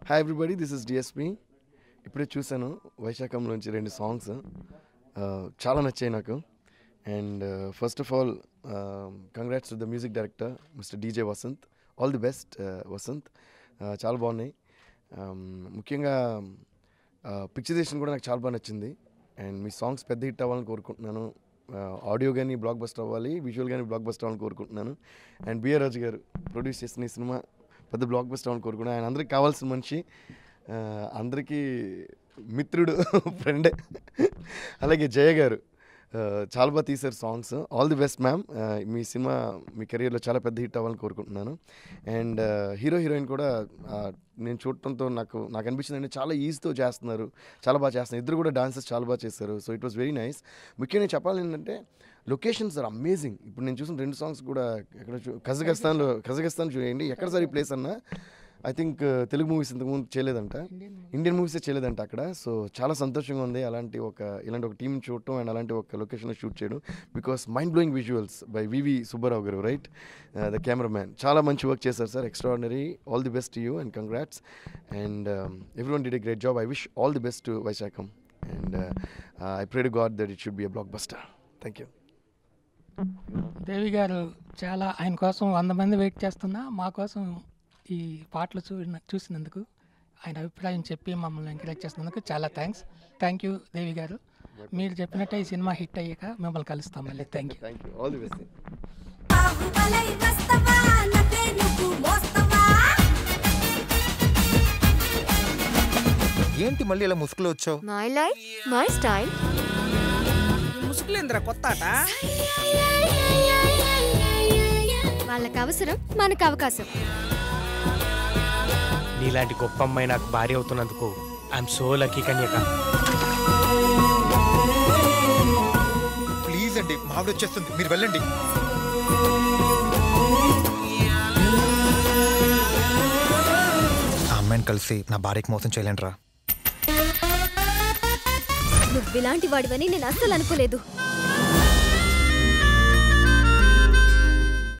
Hi everybody, this is DSP. ఇప్పుడే చూశాను వైశాఖంలోంచి 2 సాంగ్స్, చాలా నచ్చాయి నాకు. And first of all congrats to the music director mister DJ Vasanth. All the best Vasanth. చాలా బాగున్నాయి. ముఖ్యంగా పిక్చరైజేషన్ కూడా నాకు చాలా బాగా నచ్చింది. అండ్ మీ సాంగ్స్ పెద్ద హిట్ అవ్వాలని కోరుకుంటున్నాను. ఆడియో కానీ బ్లాక్ బస్టర్ అవ్వాలి, విజువల్ కానీ బ్లాక్ బస్టర్ అవ్వాలని కోరుకుంటున్నాను. అండ్ బిఆర్ రాజు గారు ప్రొడ్యూస్ చేసిన ఈ సినిమా పెద్ద బ్లాక్ బస్టర్ అవ్వాలని కోరుకుంటున్నాను. ఆయన అందరికి కావాల్సిన మనిషి, అందరికీ మిత్రుడు, ఫ్రెండ్. అలాగే జయ గారు చాలా బాగా తీశారు songs. All the best ma'am. మీ సినిమా మీ కెరియర్లో చాలా పెద్ద హిట్ అవ్వాలని కోరుకుంటున్నాను. అండ్ హీరో హీరోయిన్ కూడా నేను చూడటంతో నాకు అనిపించింది అంటే చాలా ఈజీతో చేస్తున్నారు, చాలా బాగా చేస్తున్నారు. ఇద్దరు కూడా డాన్సెస్ చాలా బాగా చేస్తారు. So it was very nice. ముఖ్యంగా నేను చెప్పాలి ఏంటంటే లొకేషన్స్ ఆర్ అమేజింగ్. ఇప్పుడు నేను చూసిన 2 సాంగ్స్ కూడా ఎక్కడ కజకిస్తాన్ చూడండి. ఎక్కడ సార్ ఈ ప్లేస్ అన్నా ఐ థింక్ తెలుగు మూవీస్ ఇంతకుముందు చేయలేదంట, ఇండియన్ మూవీసే చేయలేదంట అక్కడ. సో చాలా సంతోషంగా ఉంది ఇలాంటి ఒక టీం చూడటం అండ్ అలాంటి ఒక లొకేషన్లో షూట్ చేయడం. Because mind blowing visuals by V V Subbarao గారు, రైట్, ద కెమెరామ్యాన్. చాలా మంచి వర్క్ చేశారు sir, extraordinary. All the best to you and congrats. And everyone did a great job. I wish all the best to Vaisakham. And I pray to God that it should be a blockbuster. Thank you. Devi గారు చాలా, ఆయన కోసం 100 మంది wait చేస్తున్నా మా కోసం ఈ పాటలు చూసినందుకు, ఆయన అభిప్రాయం చెప్పి మమ్మల్ని ఎంకరేజ్ చేసినందుకు చాలా థ్యాంక్ యూ దేవి గారు. మీరు చెప్పినట్టే ఈ సినిమా హిట్ అయ్యాక మిమ్మల్ని కలుస్తాం మళ్ళీ. Thank you. All the best. ఏంటి మళ్ళీ ఇలా ముసుగులో వచ్చావు? My life my style. ముసుగులేంద్ర కొత్త ఆట. వాళ్ళకి అవసరం, మనకు అవకాశం. నీలాంటి గొప్ప అమ్మాయి నాకు భార్య అవుతున్నందుకు I'm so lucky Kanyaka. Please అండి, మావిడ వచ్చేస్తుంది, మీరు వెళ్ళండి. ఆ అమ్మాయిని కలిసి నా భార్యకి మోసం చేయలేంట్రా. నువ్వు ఇలాంటి వాడివని నేను అస్సలు అనుకోలేదు.